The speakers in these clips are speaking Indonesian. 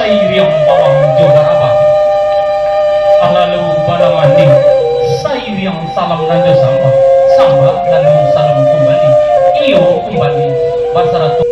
Sairiang pawang Jogaraba alalu balamandi sairiang salam nanda samba lalu salam kembali iyo kembali basaratu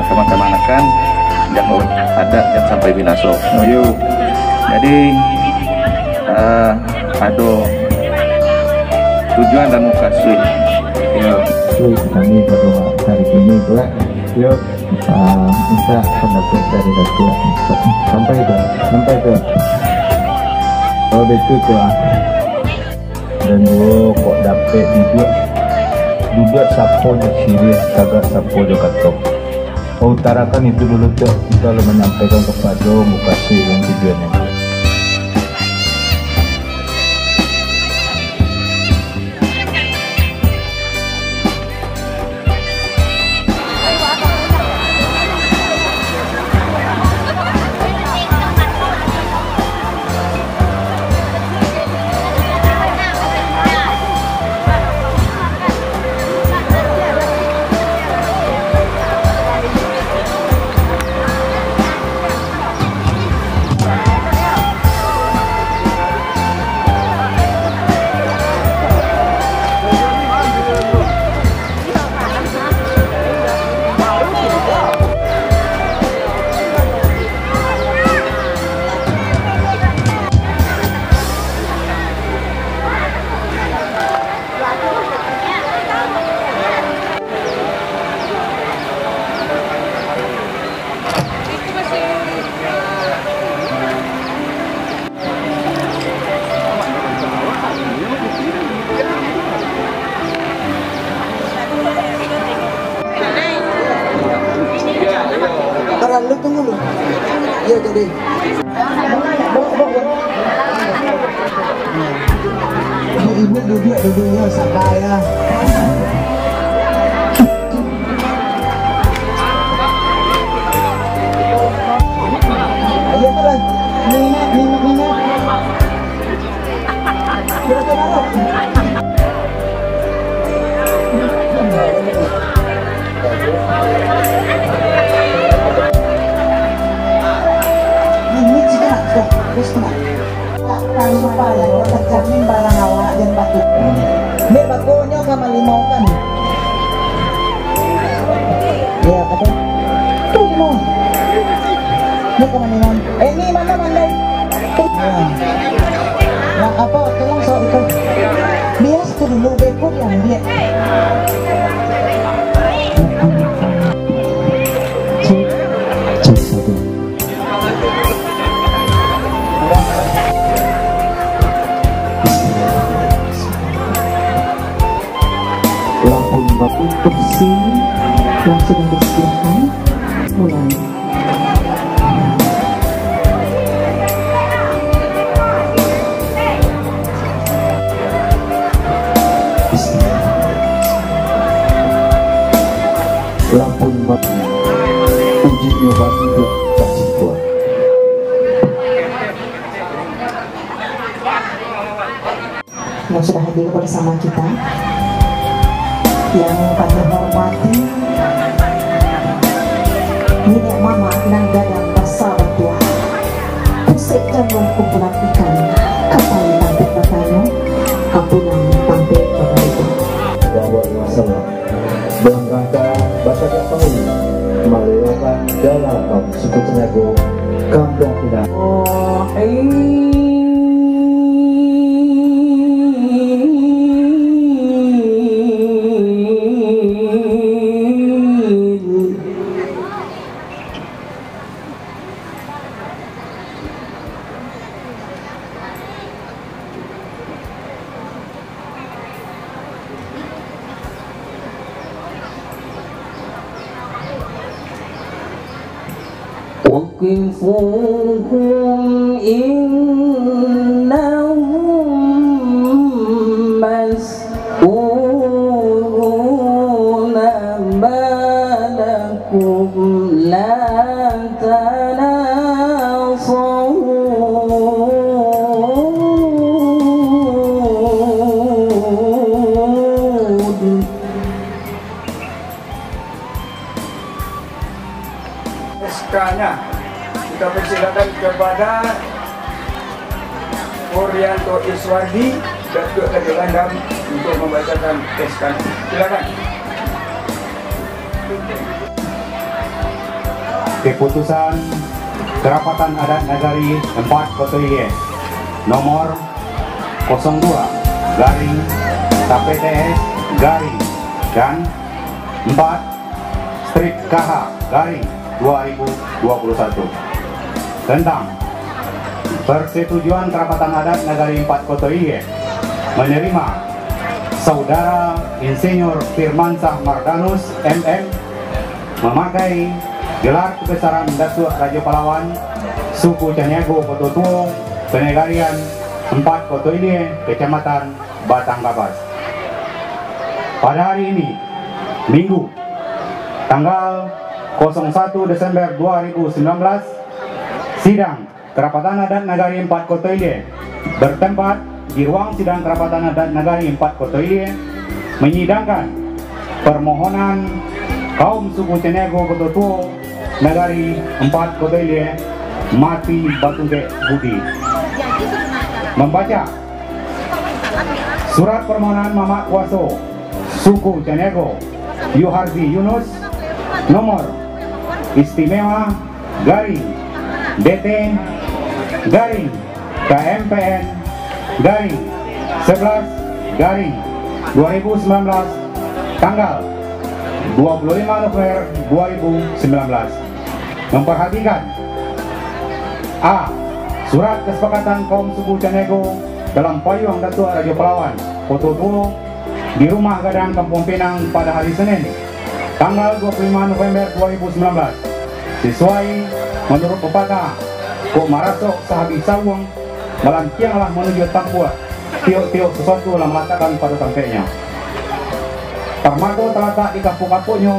kemana-manakan jangan ada yang sampai binaso. Yuk. Jadi ada tujuan dan mukasih. Yuk. Kami berdoa hari ini pula. Yuk. Minta pendapat dari Datuk sampai ke oh betul tu dan gua kok dapat duduk sapo je serius kagak sapo je katok. Utarakan itu dulu tuh, kita lo menyampaikan kepada mukasih yang tujuannya. Lu tunggu lu. Iya jadi. Ini duduknya sabar ya. Ayo terus. Minat. Kalau terjamin barang awak dan batu. Ini batunya kamu limau kan? Ya kata. Tuh limau. Ini kamu limau. Ini mana mandai? Yang apa? Tolong soal itu. Bias tu dulu bekuk yang dia. Untuk bersih yang sedang disediakan mulai. Lampu batu uji nyoba untuk siswa. Yang sudah hadir bersama kita, yang kami hormati nenek mama nanda dan basah tua pusat jamuan kumpulan ikan kapal tampil katanya ampunan tampil berbeda Bahwa masalah dalam rangka bahasa Jepang melakukan dalam suku Tenaga Kampung Pindah. وقفوهم إنهم مسؤولون ما لكم لا تناصرون. SK-nya kita persilakan kepada Orianto Iswardi Datuk Kadi Landam untuk membacakan SK. Silakan. keputusan Kerapatan Adat Nagari 4 Kotoilie nomor 02/KPTS dan 4/KH/2021 tentang persetujuan Kerapatan Adat Nagari 4 Kotoilie menerima Saudara Insinyur Firmansyah Mardanus MM memakai gelar kebesaran Datuk Raja Pahlawan Suku Caniago Pototuo Penegarian 4 Kotoilie Kecamatan Batang Kapas. Pada hari ini Minggu tanggal 01 Desember 2019 sidang Kerapatan Adat Nagari 4 Kotoilie bertempat di ruang sidang Kerapatan Adat Nagari 4 Kotoilie menyidangkan permohonan kaum suku Caniago Pototuo Nagari 4 Kotoilie Mati Batungke Budi membaca surat permohonan Mamak Kuaso Suku Caniago Yuhardi Yunus nomor istimewa garing DT garing KMPN garing 11 garing 2019 tanggal 25 November 2019 memperhatikan A. Surat kesepakatan kaum suku Caniago dalam payung Datuk Raja Pahlawan Pototuo di Rumah Gadang Kampung Pinang pada hari Senin tanggal 25 November 2019 sesuai menurut pepatah kok marasok sahabi sawung melantianglah menuju tampuat tiok-tiok sesuatu dalam meletakkan pada tampeknya. Parmato terletak di kapuk-kapuknya,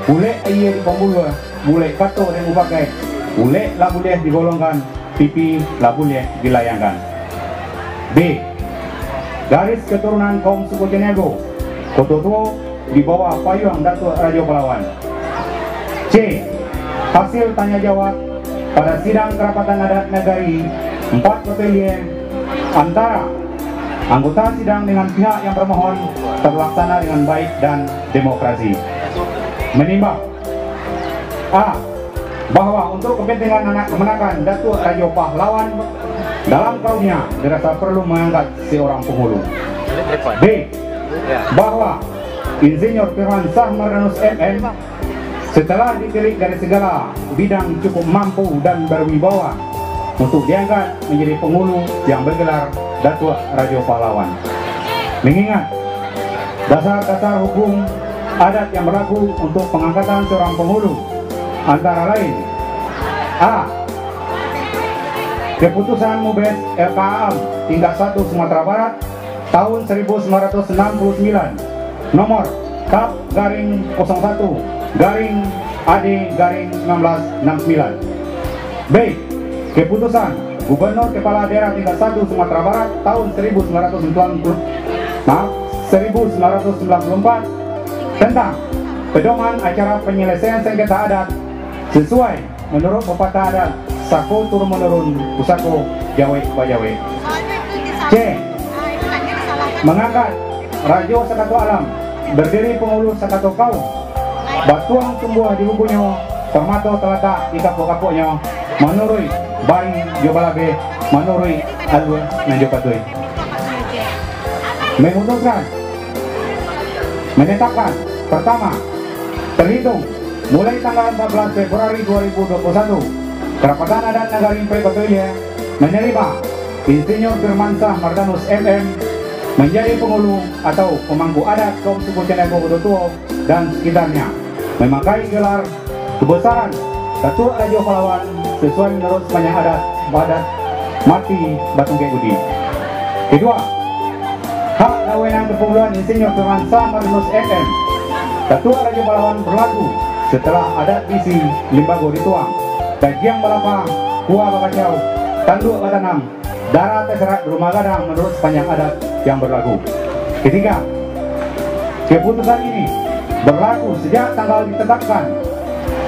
boleh ia di pembuluh, boleh kato dan upakai, boleh lah boleh digolongkan, pipi lah boleh dilayangkan. B. Garis keturunan kaum suku Caniago Pototuo di bawah payung Datuk Raja Pahlawan. C. Hasil tanya jawab pada sidang Kerapatan Adat Nagari 4 Kotoilie antara anggota sidang dengan pihak yang bermohon terlaksana dengan baik dan demokrasi. Menimbang A. Bahwa untuk kepentingan anak kemenakan Datuk Raja Pahlawan dalam kaumnya dirasa perlu mengangkat seorang penghulu. B. Bahwa Insinyur Firmansyah Mardanus MM setelah dipilih dari segala bidang cukup mampu dan berwibawa untuk diangkat menjadi penghulu yang bergelar Datuk Raja Pahlawan. Mengingat dasar-dasar hukum adat yang berlaku untuk pengangkatan seorang penghulu antara lain A. Keputusan Mubes LKAM tingkat 1 Sumatera Barat tahun 1969 nomor Kap garing 01 garing AD garing 1969. B. Keputusan Gubernur Kepala Daerah tingkat 1 Sumatera Barat tahun 1994 tentang pedoman acara penyelesaian sengketa adat sesuai menurut pepatah adat Sako turun menurun Pusako Jawe Bajawe. C. Mengangkat Rajo Sakato Alam berdiri penghulu Sakato Kaum batuang tumbuh di bukunya Permato terletak di kapuk-kapuknya menurut Bari Jobalabe menurut Alwe Nanjopatui. Memutuskan menetapkan pertama terhitung mulai tanggal 14 Februari 2021 Kerapatan Adat Nagari 4 Kotoilie menerima Insinyur Firmansyah Mardanus MM menjadi penghulu atau pemangku adat kaum suku Caniago Pototuo dan sekitarnya memakai gelar kebesaran Datuk Raja Pahlawan sesuai menurut sepanjang adat Mati Batungke Budi. Kedua, hak dan wewenang kepenguluan Insinyur Firmansyah Mardanus MM Datuk Raja Pahlawan berlaku setelah adat bisi limbago dituang Dagiang Balapa, Kua Bakacau, Tanduk Batanam, Darah Terserat Rumah Gadang menurut sepanjang adat yang berlaku. Ketiga, keputusan ini berlaku sejak tanggal ditetapkan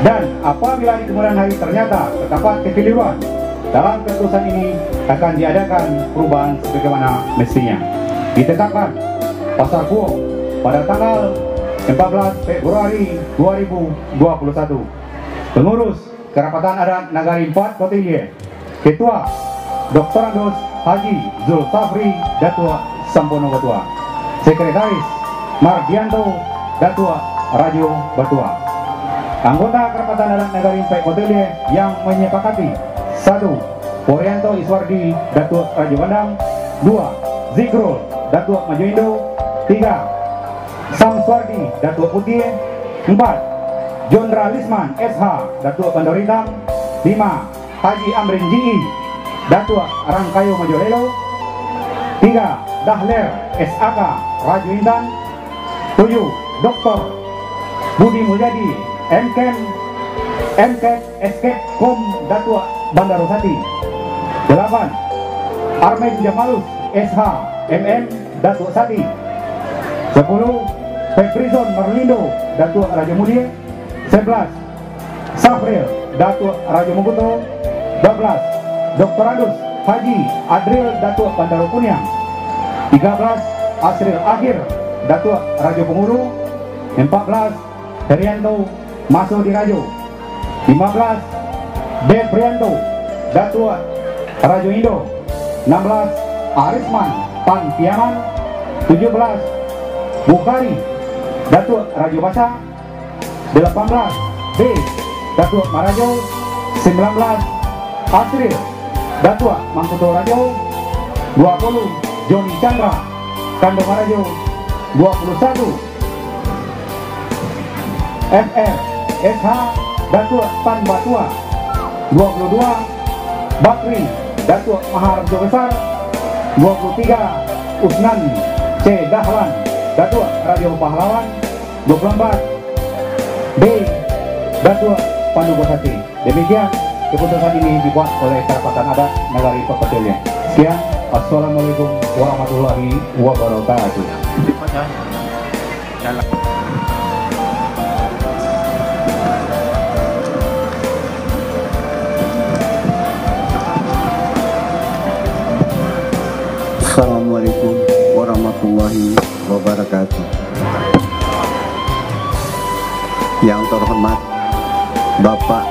dan apabila di kemudian hari ternyata terdapat kekeliruan dalam keputusan ini akan diadakan perubahan sebagaimana mestinya. Ditetapkan Pasar Puo pada tanggal 14 Februari 2021. Pengurus Kerapatan Adat Nagari 4 Kotilie. Ketua Dr. Andos Haji Zulfafri Datua Sampono Batua. Sekretaris Mardianto Datua Rajo Batua. Anggota Kerapatan Adat Nagari 4 Kotilie yang menyepakati: 1. Porianto Iswardi Datua Rajo Bandang. 2. Zikrul Datua Maju Indo. 3. Samswardi Datua Putih. 4. Jondra Lisman SH Datua Bandoritam. 5. Haji Amrin Ji Datua Rangkayo Majolelo. 3. Dahler SAK Raju Intan. 7. Dr. Budi Mulyadi MKEM Escape Kom Datua Bandarosati. 8. Armed Jamalus SH MM Datua Sati. 10. Febrizon Merlindo Datua Raja Mulia. 11. Safril Datua Raja Moguto. 12. Dr. Andus Haji Adril Datua Bandaro Kunyang. 13. Asril Akhir Datua Raja Pengulu. 14. Herianto Maso di Rajo. 15. Dev Prianto Datua Rajo Indo. 16. Arisman Pan Piaman. 17. Bukhari Datua Rajo Basa. 18. B Datua Marajo. 19. Asril Datua Mangkuto Rajo. 20. Joni Chandra Kando Marajo. 21. FR SH Datua Tan Batua. 22. Bakri Datua Maharjo Besar. 23. Usnan C Dahlan Datua Radio Pahlawan. 24. B Datua Pandu Bosati. Demikian keputusan ini dibuat oleh Kerapatan Adat Nagari Pekotilie. Sekian, assalamualaikum warahmatullahi wabarakatuh. Assalamualaikum warahmatullahi wabarakatuh. Yang terhormat Bapak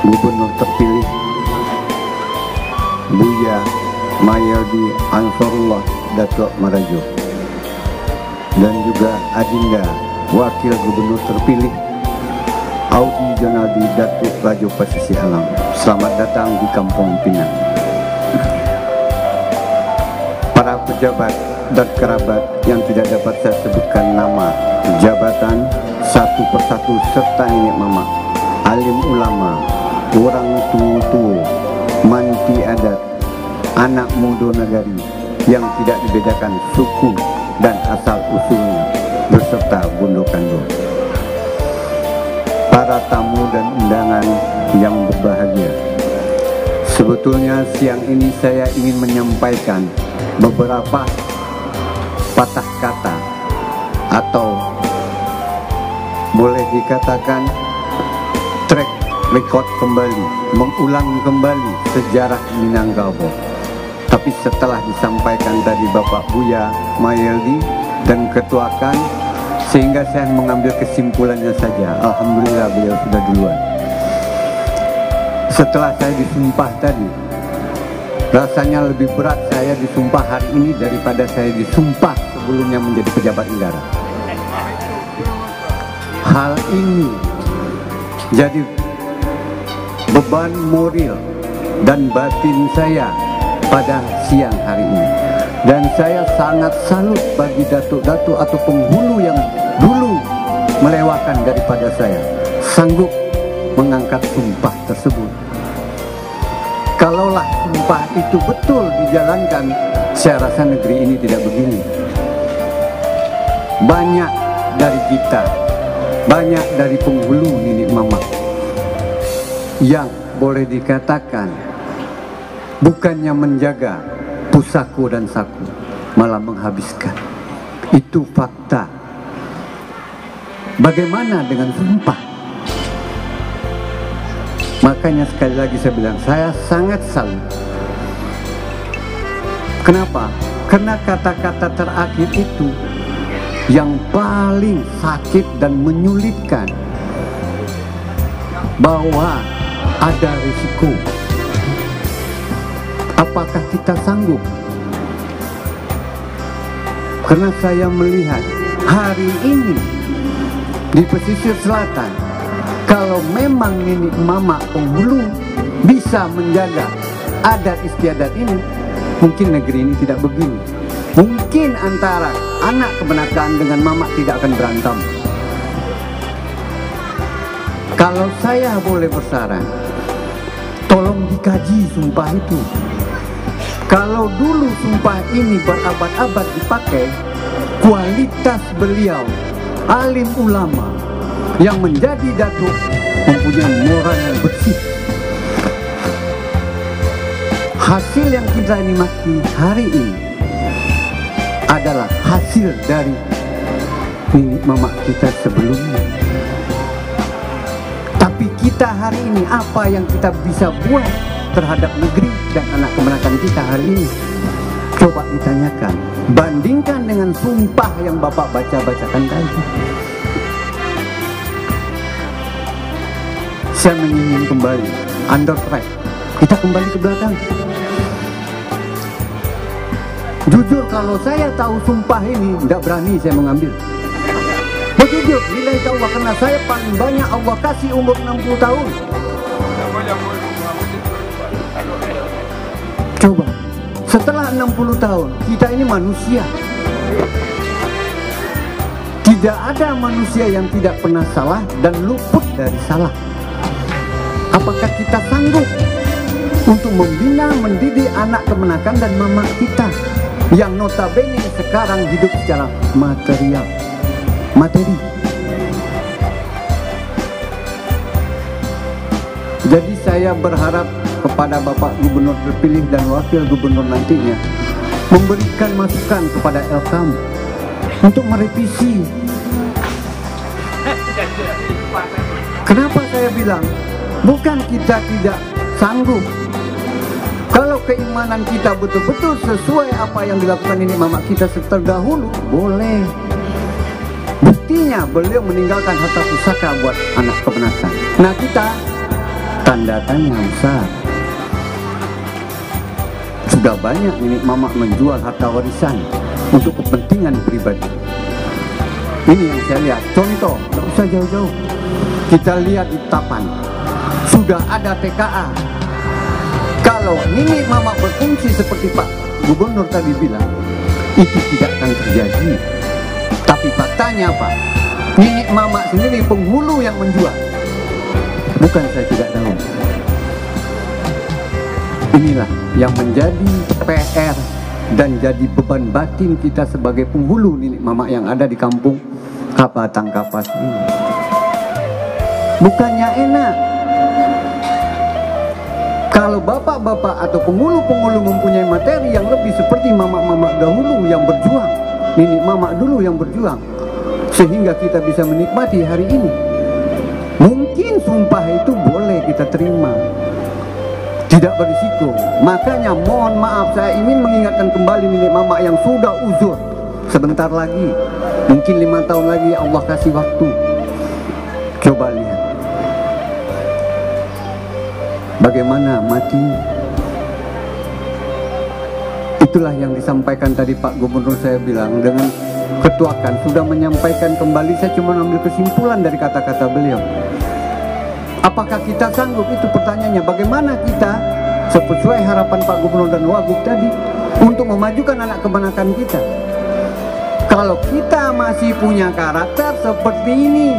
Gubernur terpilih Buya Mayaldi Ansarullah Datuk Marajo, dan juga Adinda Wakil Gubernur terpilih Audi Jonaldi Datuk Rajo Pasisi Alam. Selamat datang di Kampung Pinang. Para pejabat dan kerabat yang tidak dapat saya sebutkan nama, jabatan satu persatu, serta nenek mama, alim ulama, orang tua, manti adat, anak muda nagari yang tidak dibedakan suku dan asal usulnya, beserta bundukannya. Para tamu dan undangan yang berbahagia, sebetulnya siang ini saya ingin menyampaikan beberapa patah kata atau boleh dikatakan track record kembali, mengulang kembali sejarah Minangkabau. Tapi setelah disampaikan dari Bapak Buya Mayaldi dan ketuakan, sehingga saya mengambil kesimpulannya saja. Alhamdulillah beliau sudah duluan. Setelah saya disumpah tadi, rasanya lebih berat saya disumpah hari ini daripada saya disumpah sebelumnya menjadi pejabat negara. Hal ini jadi beban moral dan batin saya pada siang hari ini. Dan saya sangat salut bagi datuk-datuk atau penghulu yang dulu melewakan daripada saya, sanggup mengangkat sumpah tersebut. Kalaulah sumpah itu betul dijalankan, saya rasa negeri ini tidak begini. Banyak dari kita, banyak dari penghulu nenek mama yang boleh dikatakan bukannya menjaga pusaku dan saku, malah menghabiskan. Itu fakta. Bagaimana dengan sumpah? Makanya sekali lagi saya bilang, saya sangat salut. Kenapa? Karena kata-kata terakhir itu yang paling sakit dan menyulitkan, bahwa ada risiko. Apakah kita sanggup? Karena saya melihat hari ini di pesisir selatan, kalau memang nenek mama penghulu bisa menjaga adat istiadat ini, mungkin negeri ini tidak begini. Mungkin antara anak kebenakan dengan mama tidak akan berantem. Kalau saya boleh bersaran, tolong dikaji sumpah itu. Kalau dulu sumpah ini berabad-abad dipakai, kualitas beliau alim ulama yang menjadi datuk mempunyai moral yang bersih. Hasil yang kita nikmati hari ini adalah hasil dari nenek mama kita sebelumnya. Tapi kita hari ini, apa yang kita bisa buat terhadap negeri dan anak kemenakan kita hari ini? Coba ditanyakan, bandingkan dengan sumpah yang Bapak bacakan tadi. Saya ingin kembali under track. Kita kembali ke belakang. Jujur, kalau saya tahu sumpah ini, tidak berani saya mengambil. Jujur, lillahi ta'ala, karena saya paling banyak Allah kasih umur 60 tahun. Coba, setelah 60 tahun, kita ini manusia. Tidak ada manusia yang tidak pernah salah dan luput dari salah. Apakah kita sanggup untuk membina, mendidik anak kemenakan dan mama kita yang notabene sekarang hidup secara materi? Jadi saya berharap kepada Bapak Gubernur terpilih dan Wakil Gubernur nantinya memberikan masukan kepada Elkam untuk merevisi. Kenapa saya bilang bukan kita tidak sanggup? Kalau keimanan kita betul-betul sesuai apa yang dilakukan nenek mama kita terdahulu, boleh. Buktinya beliau meninggalkan harta pusaka buat anak kebenakan. Nah kita tanda tanya besar. Sudah banyak nenek mama menjual harta warisan untuk kepentingan pribadi. Ini yang saya lihat. Contoh, tidak usah jauh-jauh. Kita lihat di Tapan, sudah ada TKA. Kalau nenek mama berfungsi seperti Pak Gubernur tadi bilang, itu tidak akan terjadi. Tapi faktanya apa? Nenek mama sendiri penghulu yang menjual. Bukan saya tidak tahu. Inilah yang menjadi PR dan jadi beban batin kita sebagai penghulu nenek mama yang ada di kampung Kabatang Kapas ini. Bukannya enak kalau bapak-bapak atau penghulu-penghulu mempunyai materi yang lebih seperti mama-mama dahulu yang berjuang, nenek mama dulu yang berjuang, sehingga kita bisa menikmati hari ini. Mungkin sumpah itu boleh kita terima, tidak berisiko. Makanya mohon maaf, saya ingin mengingatkan kembali nenek mama yang sudah uzur. Sebentar lagi, mungkin 5 tahun lagi Allah kasih waktu. Coba lihat bagaimana mati. Itulah yang disampaikan tadi Pak Gubernur, saya bilang dengan ketuakan sudah menyampaikan kembali. Saya cuma ambil kesimpulan dari kata-kata beliau. Apakah kita sanggup? Itu pertanyaannya. Bagaimana kita sesuai harapan Pak Gubernur dan Wagub tadi untuk memajukan anak kemenakan kita? Kalau kita masih punya karakter seperti ini,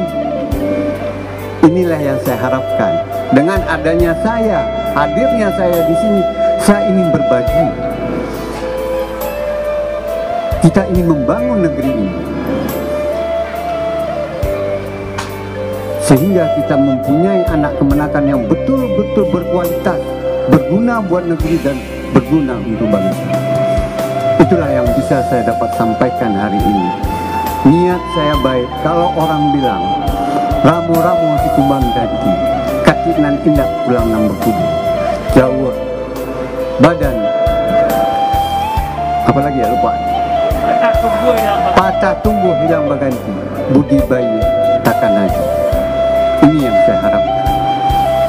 inilah yang saya harapkan. Dengan adanya saya, hadirnya saya di sini, saya ingin berbagi. Kita ingin membangun negeri ini, sehingga kita mempunyai anak kemenakan yang betul-betul berkualitas, berguna buat negeri dan berguna untuk bangsa. Itulah yang bisa saya dapat sampaikan hari ini. Niat saya baik. Kalau orang bilang ramu-ramu si kumbang ganti, katinan indah pulang nang berkudu, jauh badan, apalagi ya lupa, patah tumbuh hilang berganti, budi bayi takkan lagi. Ini yang saya harapkan.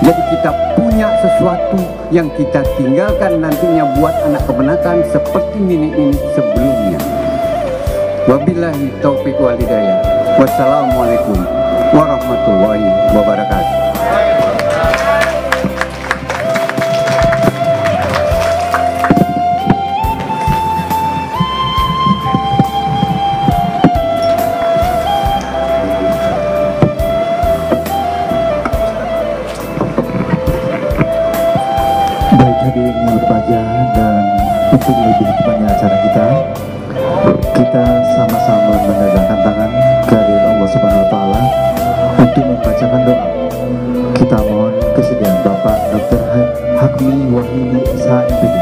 Jadi kita banyak sesuatu yang kita tinggalkan nantinya buat anak keponakan seperti nenek-nenek sebelumnya. Wabillahi taufiq wal hidayah. Wassalamualaikum warahmatullahi wabarakatuh. Baik, hadirin yang berbahagia, dan untuk lebih tepatnya acara kita sama-sama menegakkan tangan kehadirat Allah Subhanahu Wa Taala untuk membacakan doa. Kita mohon kesediaan Bapak Dr. Hakmi Wahidi SHMPD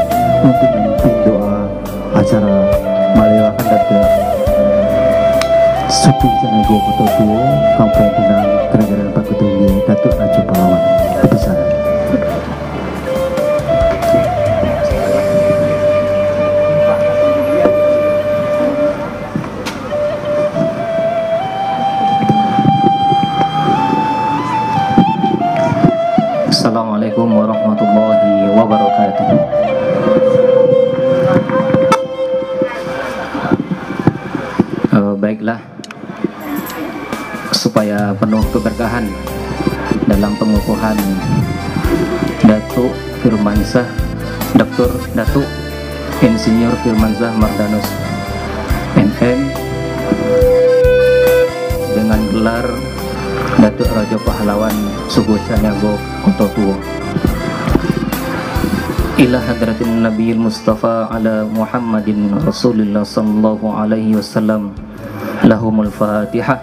untuk memimpin doa acara melelakan Datuk Suku Senago Kota Tuo, Kampung Pinang, Kerajaan Pakutumbi, Datuk Raja Pahlawan. Kebesaran. Assalamualaikum warahmatullahi wabarakatuh. Baiklah, supaya penuh keberkahan dalam pengukuhan Datuk Firmansyah Dr. Datuk Insinyur Firmansyah Mardanus MM dengan gelar Datuk Raja Pahlawan Suku Caniago Kota Tuo, ila hadratin Nabiyil Mustafa ala Muhammadin Rasulillah sallallahu alaihi wasallam. Lahumul Fatihah.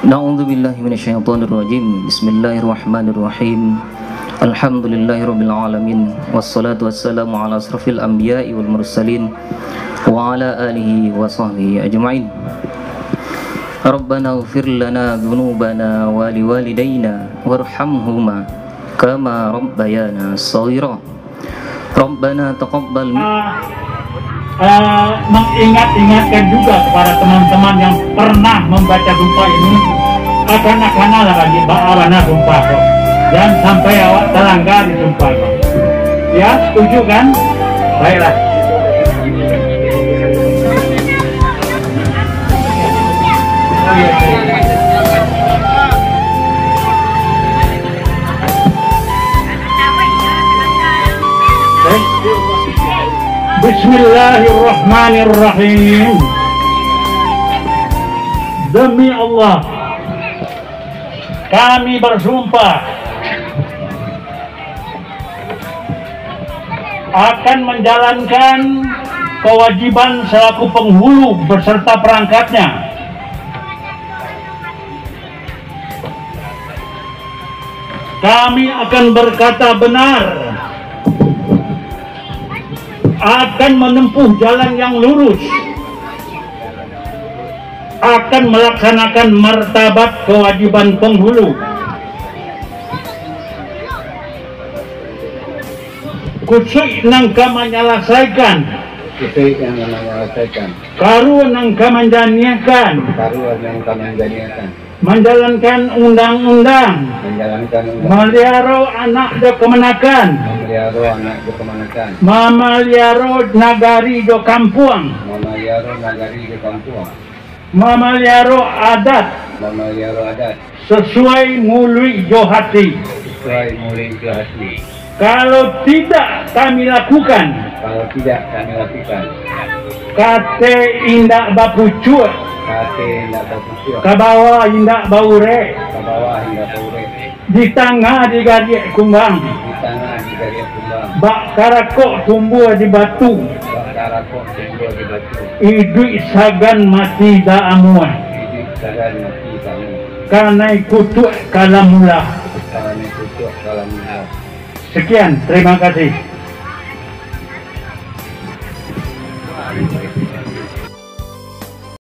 Na'udzu billahi minasyaitonir rajim. Bismillahirrahmanirrahim. Alhamdulillahirabbil alamin, wassalatu wassalamu ala asrafil anbiya'i wal mursalin wa ala alihi wa sahbihi ajma'in. Rabbana ighfir lana dhunubana wa liwalidayna warhamhuma kama rabbayana shaghira. Rabbana taqabbal mengingat-ingatkan juga kepada teman-teman yang pernah membaca gumpa ini, akan lagi ba'arana gumpa kok. Jangan sampai awak terlanggar di sumpah. Ya, setuju kan? Baiklah. Bismillahirrahmanirrahim. Demi Allah, kami bersumpah akan menjalankan kewajiban selaku penghulu beserta perangkatnya, kami akan berkata benar, akan menempuh jalan yang lurus, akan melaksanakan martabat kewajiban penghulu, kusuk nangka menyelesaikan, karu nangka menjaniakan, menjalankan undang-undang, melihara anak do kemenakan, memelihara nagari do kampung, memelihara adat, sesuai mului jo hati. Kalau tidak kami lakukan, kate indak bapucut, kabawa indak baure, di tengah di gariak kumbang, bak karakok tumbuh di batu, idui sagan mati da amua, karena kutuk kalamullah. Sekian, terima kasih.